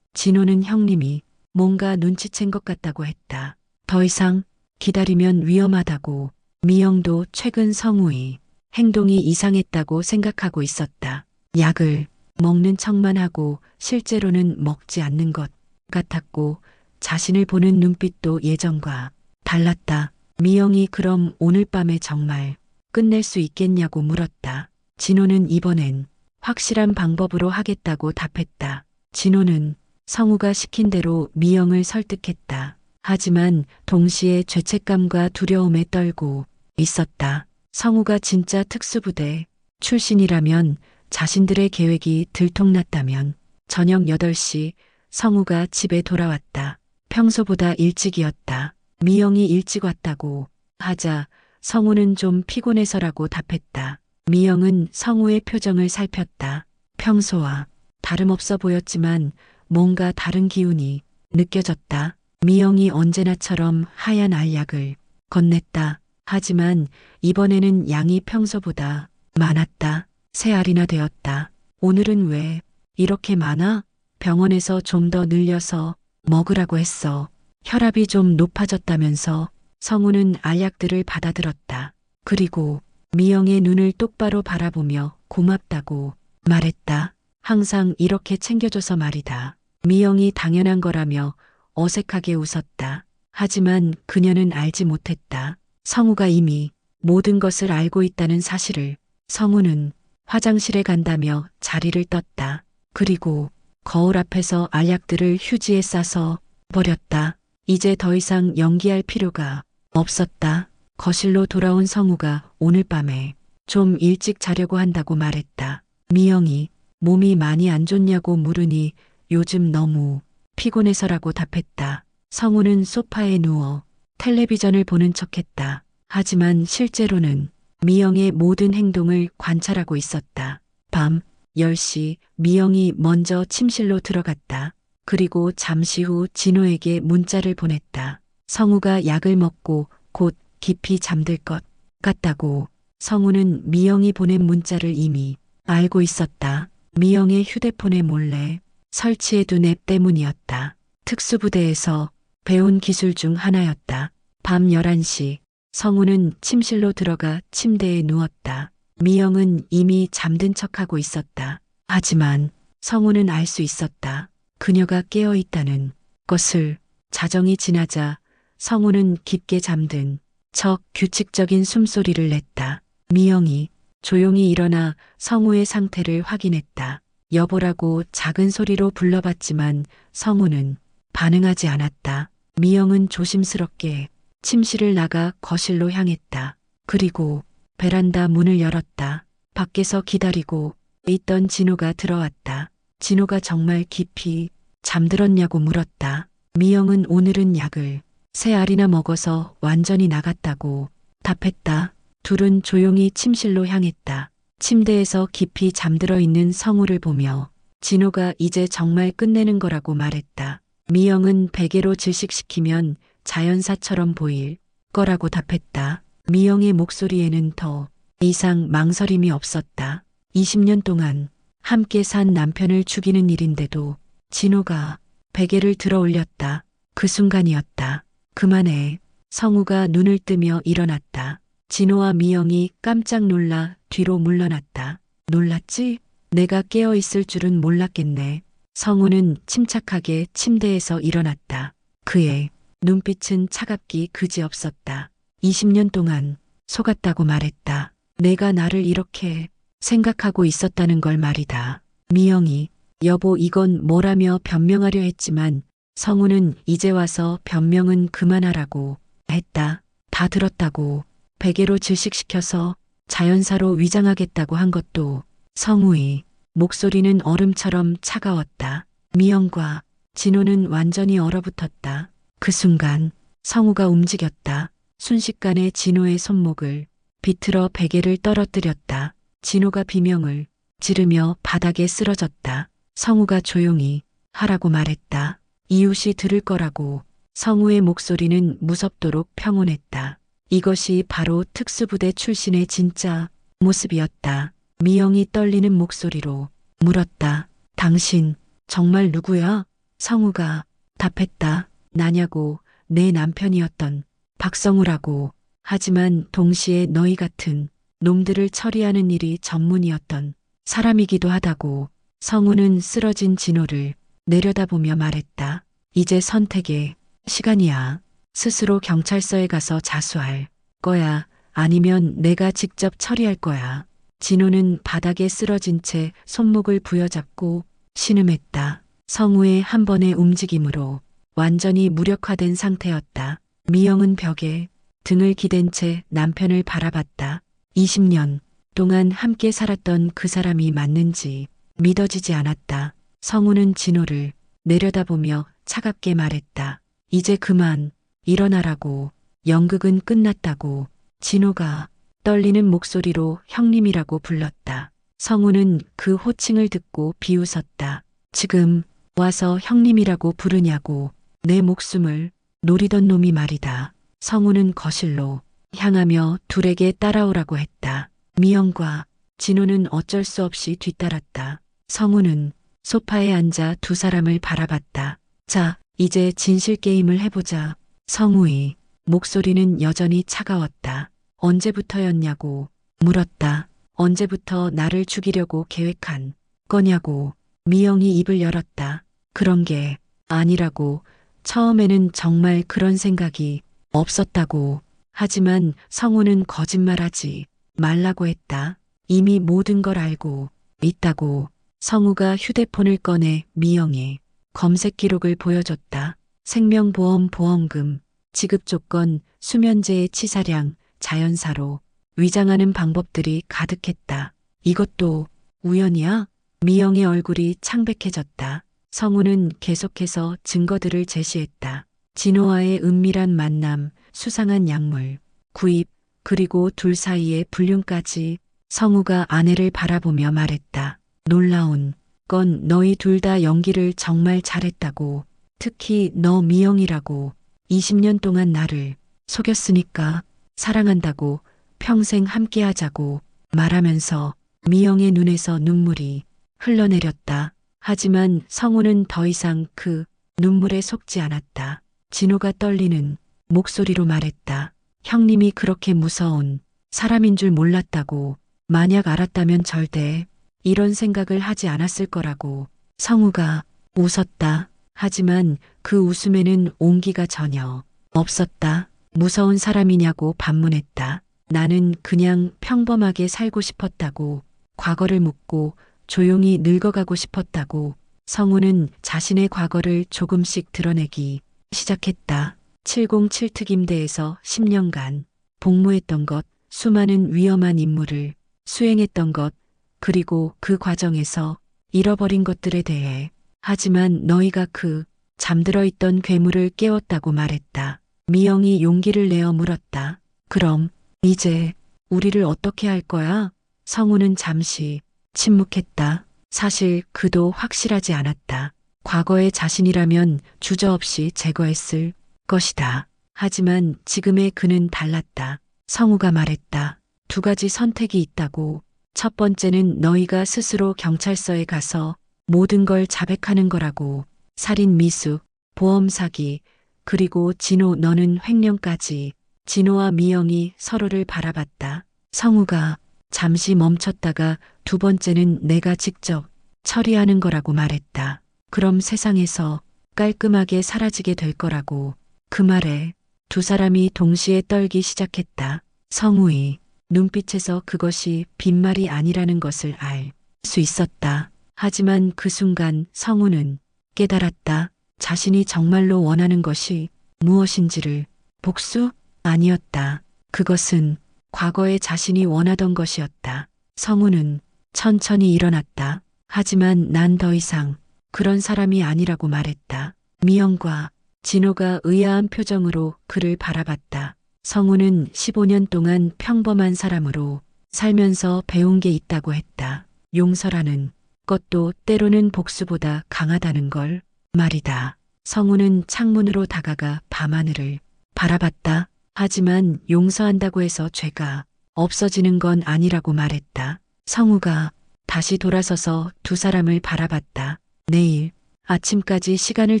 진호는 형님이 뭔가 눈치챈 것 같다고 했다. 더 이상 기다리면 위험하다고. 미영도 최근 성우의 행동이 이상했다고 생각하고 있었다. 약을 먹는 척만 하고 실제로는 먹지 않는 것 같았고 자신을 보는 눈빛도 예전과 달랐다. 미영이 그럼 오늘 밤에 정말 끝낼 수 있겠냐고 물었다. 진호는 이번엔 확실한 방법으로 하겠다고 답했다. 진호는 성우가 시킨 대로 미영을 설득했다. 하지만 동시에 죄책감과 두려움에 떨고 있었다. 성우가 진짜 특수부대 출신이라면 자신들의 계획이 들통났다면. 저녁 8시 성우가 집에 돌아왔다. 평소보다 일찍이었다. 미영이 일찍 왔다고 하자 성우는 좀 피곤해서라고 답했다. 미영은 성우의 표정을 살폈다. 평소와 다름없어 보였지만 뭔가 다른 기운이 느껴졌다. 미영이 언제나처럼 하얀 알약을 건넸다. 하지만 이번에는 양이 평소보다 많았다. 3알이나 되었다. 오늘은 왜 이렇게 많아? 병원에서 좀 더 늘려서 먹으라고 했어. 혈압이 좀 높아졌다면서. 성우는 알약들을 받아들었다. 그리고 미영의 눈을 똑바로 바라보며 고맙다고 말했다. 항상 이렇게 챙겨줘서 말이다. 미영이 당연한 거라며 어색하게 웃었다. 하지만 그녀는 알지 못했다. 성우가 이미 모든 것을 알고 있다는 사실을. 성우는 화장실에 간다며 자리를 떴다. 그리고 거울 앞에서 알약들을 휴지에 싸서 버렸다. 이제 더 이상 연기할 필요가 없었다. 거실로 돌아온 성우가 오늘 밤에 좀 일찍 자려고 한다고 말했다. 미영이 몸이 많이 안 좋냐고 물으니 요즘 너무 피곤해서라고 답했다. 성우는 소파에 누워 텔레비전을 보는 척했다. 하지만 실제로는 미영의 모든 행동을 관찰하고 있었다. 밤 10시 미영이 먼저 침실로 들어갔다. 그리고 잠시 후 진호에게 문자를 보냈다. 성우가 약을 먹고 곧 깊이 잠들 것 같다고. 성우는 미영이 보낸 문자를 이미 알고 있었다. 미영의 휴대폰에 몰래 설치해둔 앱 때문이었다. 특수부대에서 배운 기술 중 하나였다. 밤 11시 성우는 침실로 들어가 침대에 누웠다. 미영은 이미 잠든 척하고 있었다. 하지만 성우는 알 수 있었다. 그녀가 깨어 있다는 것을. 자정이 지나자 성우는 깊게 잠든 척 규칙적인 숨소리를 냈다. 미영이 조용히 일어나 성우의 상태를 확인했다. 여보라고 작은 소리로 불러봤지만 성우는 반응하지 않았다. 미영은 조심스럽게 침실을 나가 거실로 향했다. 그리고 베란다 문을 열었다. 밖에서 기다리고 있던 진호가 들어왔다. 진호가 정말 깊이 잠들었냐고 물었다. 미영은 오늘은 약을 3알이나 먹어서 완전히 나갔다고 답했다. 둘은 조용히 침실로 향했다. 침대에서 깊이 잠들어 있는 성우를 보며 진호가 이제 정말 끝내는 거라고 말했다. 미영은 베개로 질식시키면 자연사처럼 보일 거라고 답했다. 미영의 목소리에는 더 이상 망설임이 없었다. 20년 동안 함께 산 남편을 죽이는 일인데도 진호가 베개를 들어 올렸다. 그 순간이었다. 그만해. 성우가 눈을 뜨며 일어났다. 진호와 미영이 깜짝 놀라 뒤로 물러났다. 놀랐지? 내가 깨어 있을 줄은 몰랐겠네. 성우는 침착하게 침대에서 일어났다. 그의 눈빛은 차갑기 그지없었다. 20년 동안 속았다고 말했다. 내가 나를 이렇게 생각하고 있었다는 걸 말이다. 미영이 여보 이건 뭐라며 변명하려 했지만 성우는 이제 와서 변명은 그만하라고 했다. 다 들었다고. 베개로 질식시켜서 자연사로 위장하겠다고 한 것도. 성우의 목소리는 얼음처럼 차가웠다. 미영과 진호는 완전히 얼어붙었다. 그 순간 성우가 움직였다. 순식간에 진호의 손목을 비틀어 베개를 떨어뜨렸다. 진호가 비명을 지르며 바닥에 쓰러졌다. 성우가 조용히 하라고 말했다. 이웃이 들을 거라고. 성우의 목소리는 무섭도록 평온했다. 이것이 바로 특수부대 출신의 진짜 모습이었다. 미영이 떨리는 목소리로 물었다. 당신 정말 누구야? 성우가 답했다. 나냐고. 내 남편이었던 박성우라고. 하지만 동시에 너희 같은 놈들을 처리하는 일이 전문이었던 사람이기도 하다고. 성우는 쓰러진 진호를 내려다보며 말했다. 이제 선택의 시간이야. 스스로 경찰서에 가서 자수할 거야. 아니면 내가 직접 처리할 거야. 진호는 바닥에 쓰러진 채 손목을 부여잡고 신음했다. 성우의 한 번의 움직임으로 완전히 무력화된 상태였다. 미영은 벽에 등을 기댄 채 남편을 바라봤다. 20년 동안 함께 살았던 그 사람이 맞는지 믿어지지 않았다. 성우는 진호를 내려다보며 차갑게 말했다. 이제 그만 일어나라고. 연극은 끝났다고. 진호가 떨리는 목소리로 형님이라고 불렀다. 성우는 그 호칭을 듣고 비웃었다. 지금 와서 형님이라고 부르냐고. 내 목숨을 노리던 놈이 말이다. 성우는 거실로 향하며 둘에게 따라오라고 했다. 미영과 진호는 어쩔 수 없이 뒤따랐다. 성우는 소파에 앉아 두 사람을 바라봤다. 자, 이제 진실 게임을 해보자. 성우의 목소리는 여전히 차가웠다. 언제부터였냐고 물었다. 언제부터 나를 죽이려고 계획한 거냐고. 미영이 입을 열었다. 그런 게 아니라고. 처음에는 정말 그런 생각이 없었다고. 하지만 성우는 거짓말하지 말라고 했다. 이미 모든 걸 알고 있다고. 성우가 휴대폰을 꺼내 미영의 검색 기록을 보여줬다. 생명보험 보험금, 지급 조건, 수면제의 치사량, 자연사로 위장하는 방법들이 가득했다. 이것도 우연이야? 미영의 얼굴이 창백해졌다. 성우는 계속해서 증거들을 제시했다. 진호와의 은밀한 만남, 수상한 약물, 구입, 그리고 둘 사이의 불륜까지. 성우가 아내를 바라보며 말했다. 놀라운 건 너희 둘 다 연기를 정말 잘했다고. 특히 너 미영이라고. 20년 동안 나를 속였으니까 사랑한다고 평생 함께하자고 말하면서 미영의 눈에서 눈물이 흘러내렸다. 하지만 성우는 더 이상 그 눈물에 속지 않았다. 진호가 떨리는 목소리로 말했다. 형님이 그렇게 무서운 사람인 줄 몰랐다고. 만약 알았다면 절대 이런 생각을 하지 않았을 거라고. 성우가 웃었다. 하지만 그 웃음에는 온기가 전혀 없었다. 무서운 사람이냐고 반문했다. 나는 그냥 평범하게 살고 싶었다고. 과거를 묻고 조용히 늙어가고 싶었다고. 성우는 자신의 과거를 조금씩 드러내기 시작했다. 707 특임대에서 10년간 복무했던 것, 수많은 위험한 임무를 수행했던 것, 그리고 그 과정에서 잃어버린 것들에 대해. 하지만 너희가 그 잠들어 있던 괴물을 깨웠다고 말했다. 미영이 용기를 내어 물었다. 그럼 이제 우리를 어떻게 할 거야? 성우는 잠시 침묵했다. 사실 그도 확실하지 않았다. 과거의 자신이라면 주저없이 제거했을 것이다. 하지만 지금의 그는 달랐다. 성우가 말했다. 두 가지 선택이 있다고. 첫 번째는 너희가 스스로 경찰서에 가서 모든 걸 자백하는 거라고. 살인 미수, 보험 사기, 그리고 진호 너는 횡령까지. 진호와 미영이 서로를 바라봤다. 성우가 잠시 멈췄다가 두 번째는 내가 직접 처리하는 거라고 말했다. 그럼 세상에서 깔끔하게 사라지게 될 거라고. 그 말에 두 사람이 동시에 떨기 시작했다. 성우의 눈빛에서 그것이 빈말이 아니라는 것을 알 수 있었다. 하지만 그 순간 성우는 깨달았다. 자신이 정말로 원하는 것이 무엇인지를. 복수? 아니었다. 그것은 과거의 자신이 원하던 것이었다. 성우는 천천히 일어났다. 하지만 난 더 이상 그런 사람이 아니라고 말했다. 미영과 진호가 의아한 표정으로 그를 바라봤다. 성우는 15년 동안 평범한 사람으로 살면서 배운 게 있다고 했다. 용서라는 것도 때로는 복수보다 강하다는 걸 말이다. 성우는 창문으로 다가가 밤하늘을 바라봤다. 하지만 용서한다고 해서 죄가 없어지는 건 아니라고 말했다. 성우가 다시 돌아서서 두 사람을 바라봤다. 내일 아침까지 시간을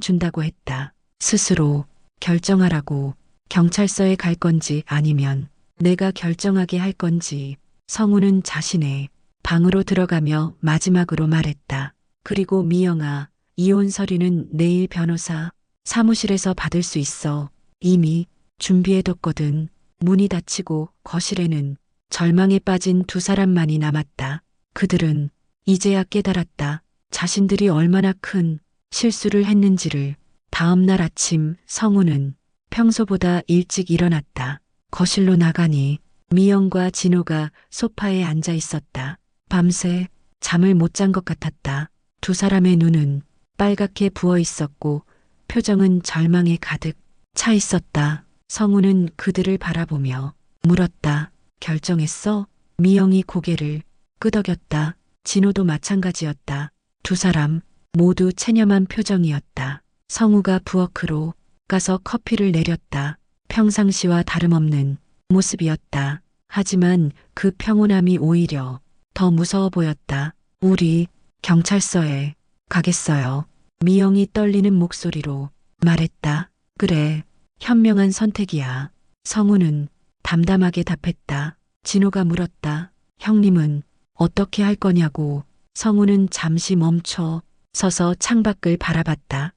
준다고 했다. 스스로 결정하라고. 경찰서에 갈 건지 아니면 내가 결정하게 할 건지. 성우는 자신의 방으로 들어가며 마지막으로 말했다. 그리고 미영아, 이혼 서류는 내일 변호사 사무실에서 받을 수 있어. 이미 준비해뒀거든. 문이 닫히고 거실에는 절망에 빠진 두 사람만이 남았다. 그들은 이제야 깨달았다. 자신들이 얼마나 큰 실수를 했는지를. 다음 날 아침 성우는 평소보다 일찍 일어났다. 거실로 나가니 미영과 진호가 소파에 앉아 있었다. 밤새 잠을 못 잔 것 같았다. 두 사람의 눈은 빨갛게 부어 있었고 표정은 절망에 가득 차 있었다. 성우는 그들을 바라보며 물었다. 결정했어? 미영이 고개를 끄덕였다. 진호도 마찬가지였다. 두 사람 모두 체념한 표정이었다. 성우가 부엌으로 가서 커피를 내렸다. 평상시와 다름없는 모습이었다. 하지만 그 평온함이 오히려 더 무서워 보였다. 우리 경찰서에 가겠어요. 미영이 떨리는 목소리로 말했다. 그래, 현명한 선택이야. 성우는 담담하게 답했다. 진호가 물었다. 형님은 어떻게 할 거냐고. 성우는 잠시 멈춰 서서 창밖을 바라봤다.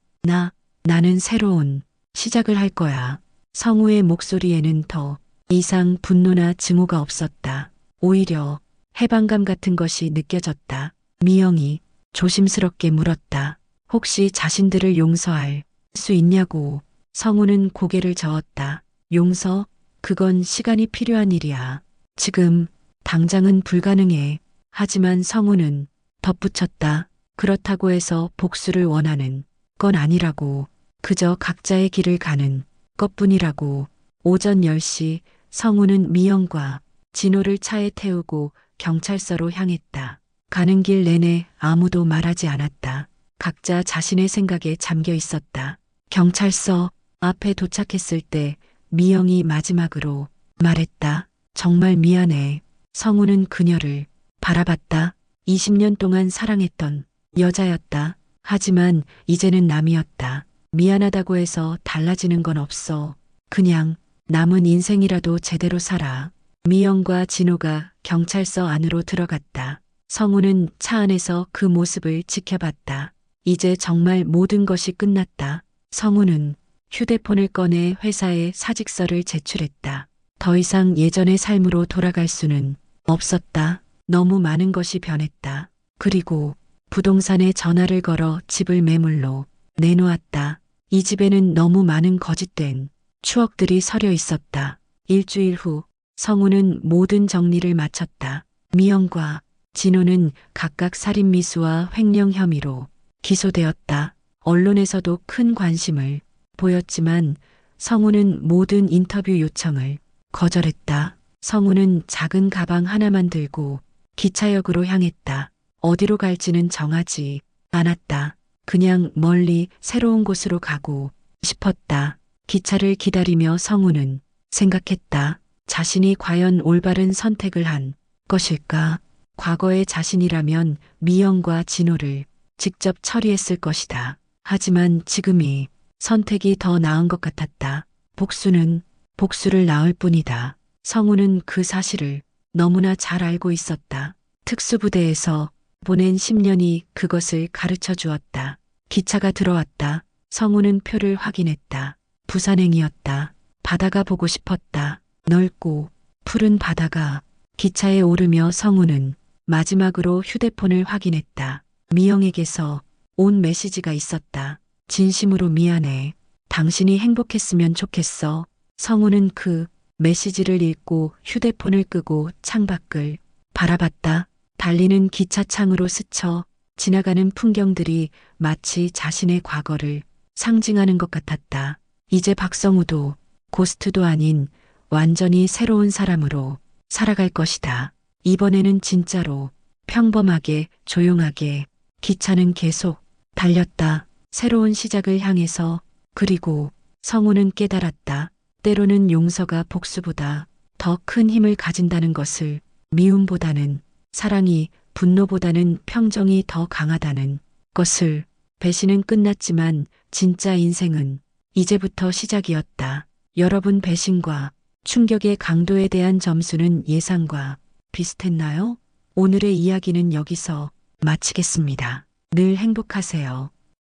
나는 새로운 시작을 할 거야. 성우의 목소리에는 더 이상 분노나 증오가 없었다. 오히려 해방감 같은 것이 느껴졌다. 미영이 조심스럽게 물었다. 혹시 자신들을 용서할 수 있냐고. 성우는 고개를 저었다. 용서? 그건 시간이 필요한 일이야. 지금 당장은 불가능해. 하지만 성우는 덧붙였다. 그렇다고 해서 복수를 원하는 건 아니라고. 그저 각자의 길을 가는 것뿐이라고. 오전 10시 성우는 미영과 진호를 차에 태우고 경찰서로 향했다. 가는 길 내내 아무도 말하지 않았다. 각자 자신의 생각에 잠겨 있었다. 경찰서 앞에 도착했을 때 미영이 마지막으로 말했다. 정말 미안해. 성우는 그녀를 바라봤다. 20년 동안 사랑했던 여자였다. 하지만 이제는 남이었다. 미안하다고 해서 달라지는 건 없어. 그냥 남은 인생이라도 제대로 살아. 미영과 진호가 경찰서 안으로 들어갔다. 성우는 차 안에서 그 모습을 지켜봤다. 이제 정말 모든 것이 끝났다. 성우는 휴대폰을 꺼내 회사에 사직서를 제출했다. 더 이상 예전의 삶으로 돌아갈 수는 없었다. 너무 많은 것이 변했다. 그리고 부동산에 전화를 걸어 집을 매물로 내놓았다. 이 집에는 너무 많은 거짓된 추억들이 서려 있었다. 일주일 후 성우는 모든 정리를 마쳤다. 미영과 진호는 각각 살인미수와 횡령 혐의로 기소되었다. 언론에서도 큰 관심을 보였지만 성우는 모든 인터뷰 요청을 거절했다. 성우는 작은 가방 하나만 들고 기차역으로 향했다. 어디로 갈지는 정하지 않았다. 그냥 멀리 새로운 곳으로 가고 싶었다. 기차를 기다리며 성우는 생각했다. 자신이 과연 올바른 선택을 한 것일까? 과거의 자신이라면 미영과 진호를 직접 처리했을 것이다. 하지만 지금이 선택이 더 나은 것 같았다. 복수는 복수를 낳을 뿐이다. 성우는 그 사실을 너무나 잘 알고 있었다. 특수부대에서 보낸 10년이 그것을 가르쳐 주었다. 기차가 들어왔다. 성우는 표를 확인했다. 부산행이었다. 바다가 보고 싶었다. 넓고 푸른 바다가. 기차에 오르며 성우는 마지막으로 휴대폰을 확인했다. 미영에게서 온 메시지가 있었다. 진심으로 미안해. 당신이 행복했으면 좋겠어. 성우는 그 메시지를 읽고 휴대폰을 끄고 창밖을 바라봤다. 달리는 기차 창으로 스쳐 지나가는 풍경들이 마치 자신의 과거를 상징하는 것 같았다. 이제 박성우도 고스트도 아닌 완전히 새로운 사람으로 살아갈 것이다. 이번에는 진짜로 평범하게 조용하게 기차는 계속 달렸다. 새로운 시작을 향해서. 그리고 성우는 깨달았다. 때로는 용서가 복수보다 더 큰 힘을 가진다는 것을. 미움보다는 사랑이, 분노보다는 평정이 더 강하다는 것을. 배신은 끝났지만 진짜 인생은 이제부터 시작이었다. 여러분, 배신과 충격의 강도에 대한 점수는 예상과 비슷했나요? 오늘의 이야기는 여기서 마치겠습니다. 늘 행복하세요.